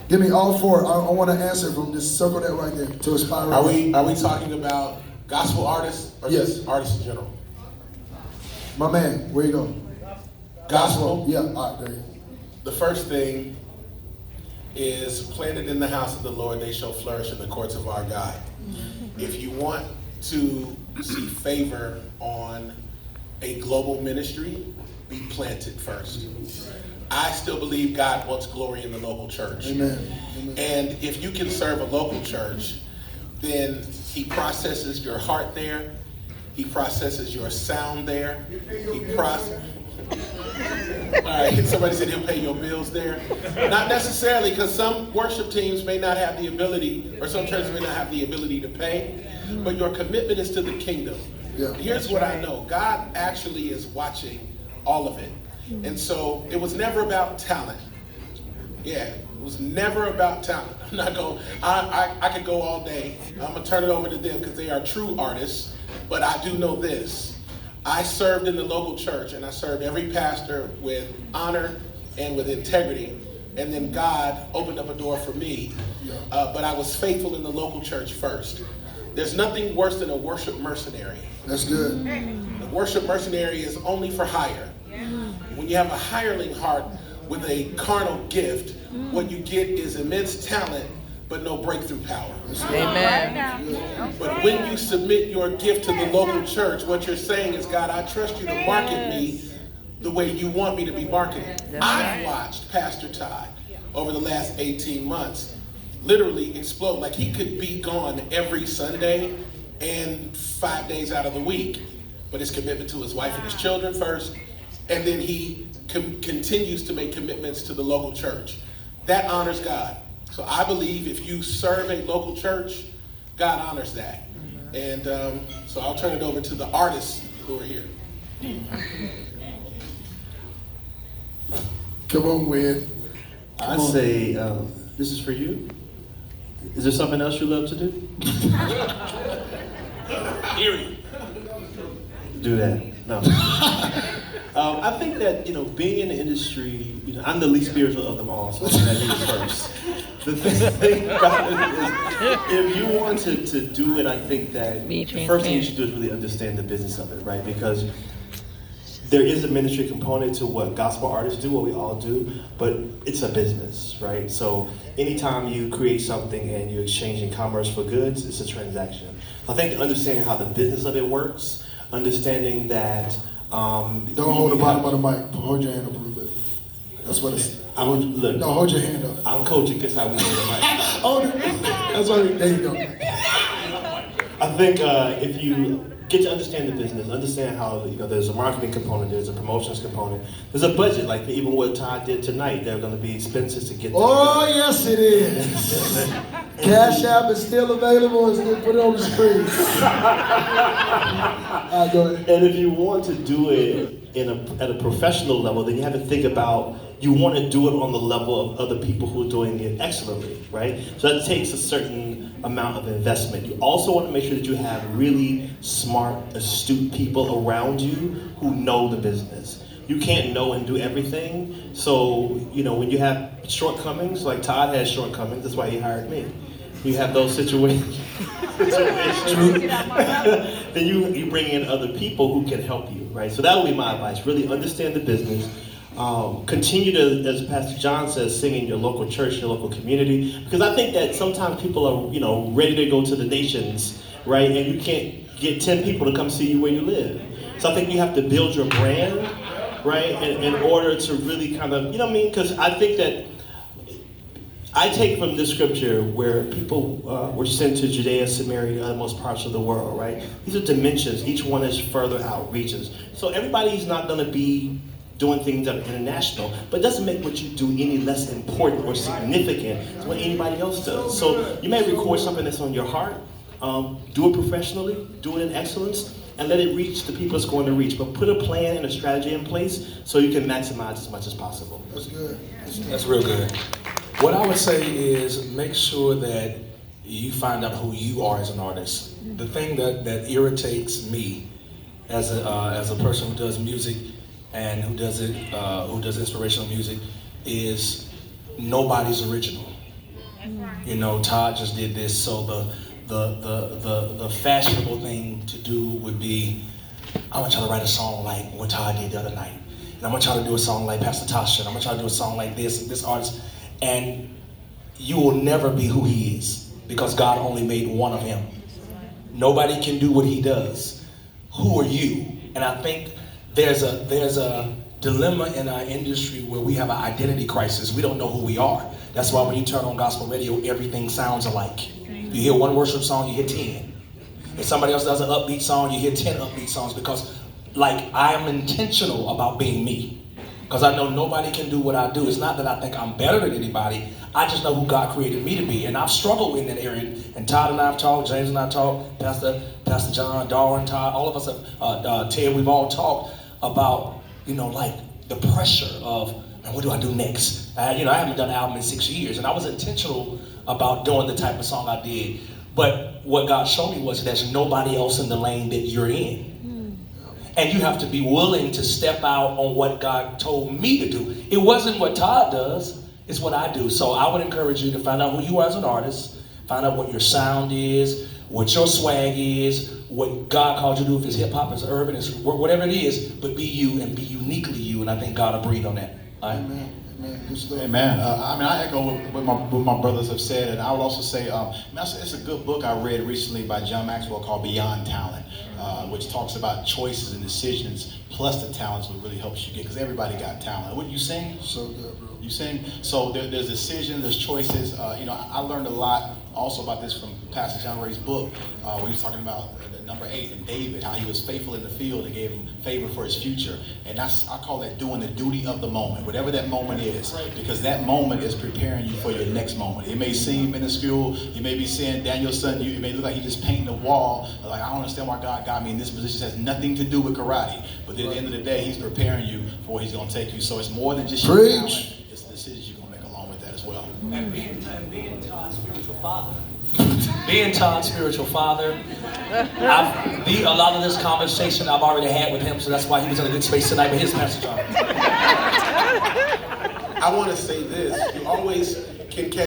Give me all four. I want to answer from this. Circle that right there to inspire. Are we talking about gospel artists or Yes. just artists in general? My man, where you go? Gospel. Yeah, all right, there you go. The first thing is planted in the house of the Lord, they shall flourish in the courts of our God. If you want to see favor on a global ministry, be planted first. I still believe God wants glory in the local church. Amen. Amen. And if you can serve a local church, then he processes your heart there. He processes your sound there. All right, somebody said he'll pay your bills there. Not necessarily, because some worship teams may not have the ability, or some churches may not have the ability to pay, but your commitment is to the kingdom. Yeah. Here's what I know. God actually is watching all of it. And so it was never about talent. Yeah, it was never about talent. I'm not going, I could go all day. I'm going to turn it over to them because they are true artists. But I do know this. I served in the local church and I served every pastor with honor and with integrity. And then God opened up a door for me. But I was faithful in the local church first. There's nothing worse than a worship mercenary. That's good. A worship mercenary is only for hire. When you have a hireling heart with a carnal gift, what you get is immense talent, but no breakthrough power. Amen. But when you submit your gift to the local church, what you're saying is, God, I trust you to market me the way you want me to be marketed. I've watched Pastor Todd over the last 18 months literally explode. Like he could be gone every Sunday and 5 days out of the week, but his commitment to his wife and his children first, and then he continues to make commitments to the local church. That honors God. So I believe if you serve a local church, God honors that. And so I'll turn it over to the artists who are here. Come on, Win. I'd say this is for you. Is there something else you love to do? Eerie. Do that. No. I think that, being in the industry, I'm the least spiritual of them all, so I'm going to do this first. The thing about it is, if you want to do it, I think that the first thing you should do is really understand the business of it, right? Because there is a ministry component to what gospel artists do, what we all do, but it's a business, right? So anytime you create something and you're exchanging commerce for goods, it's a transaction. I think understanding how the business of it works, understanding that Don't hold the bottom of the mic. Hold your hand up a little bit. That's what it's. Look, No, hold your hand up. I'm coaching, guess how we hold the mic. Hold it. That's what. There you go. I think if you get to understand the business, understand how there's a marketing component, there's a promotions component, there's a budget. Like even what Todd did tonight, there are going to be expenses to get. Oh yes, it is. Cash App is still available. It's still put it on the screen. All right, go ahead. And if you want to do it at a professional level, then you have to think about you want to do it on the level of other people who are doing it excellently, right? So that takes a certain amount of investment. You also want to make sure that you have really smart, astute people around you who know the business. You can't know and do everything. So, when you have shortcomings, like Todd has shortcomings, that's why he hired me. You have those situations, then you bring in other people who can help you, right? So that would be my advice. Really understand the business. Continue to, as Pastor John says, sing in your local church, your local community. Because I think that sometimes people are, ready to go to the nations, right? And you can't get 10 people to come see you where you live. So I think you have to build your brand, right? In order to really kind of, because I think that I take from this scripture where people were sent to Judea, Samaria, and othermost parts of the world, right? These are dimensions. Each one is further out, reaches. So everybody's not going to be doing things that are international, but it doesn't make what you do any less important or significant than what anybody else does. So you may record something that's on your heart, do it professionally, do it in excellence, and let it reach the people it's going to reach. But put a plan and a strategy in place so you can maximize as much as possible. That's good. That's real good. What I would say is make sure that you find out who you are as an artist. The thing that irritates me as a person who does music and who does inspirational music is nobody's original. You know, Todd just did this, so the fashionable thing to do would be, I want y'all to write a song like what Todd did the other night. And I want y'all to do a song like Pastor Tasha. And I want y'all to do a song like this artist. And you will never be who he is because God only made one of him. Nobody can do what he does. Who are you? And I think there's a dilemma in our industry where we have an identity crisis. We don't know who we are. That's why when you turn on gospel radio, everything sounds alike. You hear one worship song, you hear 10. If somebody else does an upbeat song, you hear 10 upbeat songs because, like, I am intentional about being me. Because I know nobody can do what I do. It's not that I think I'm better than anybody. I just know who God created me to be. And I've struggled in that area. And Todd and I have talked, James and I have talked, Pastor John, Darwin, Todd, all of us have, Ted, we've all talked about, you know, like the pressure of, man, what do I do next? You know, I haven't done an album in 6 years. And I was intentional about doing the type of song I did. But what God showed me was there's nobody else in the lane that you're in. And you have to be willing to step out on what God told me to do. It wasn't what Todd does, it's what I do. So I would encourage you to find out who you are as an artist, find out what your sound is, what your swag is, what God called you to do, if it's hip hop, it's urban, it's whatever it is, but be you and be uniquely you. And I think God will breathe on that. All right? Amen. Amen. I echo what my brothers have said, and I would also say, it's a good book I read recently by John Maxwell called Beyond Talent, which talks about choices and decisions plus the talents what really helps you get, because everybody got talent. What you sing? So good, bro. You sing? So there's decisions, there's choices. I learned a lot also about this from Pastor John Ray's book, where he was talking about number 8 and David, how he was faithful in the field and gave him favor for his future. And I call that doing the duty of the moment, whatever that moment is, because that moment is preparing you for your next moment. It may seem minuscule. You may be seeing Daniel's son, it may look like he's just painting a wall. Like, I don't understand why God got me in this position. It has nothing to do with karate. But at the end of the day, he's preparing you for where he's going to take you. So it's more than just your talent. It's the decisions you're going to make along with that as well. And being Todd's spiritual father. Being Todd's spiritual father, a lot of this conversation I've already had with him, so that's why he was in a good space tonight with his Pastor John. I want to say this. You always can catch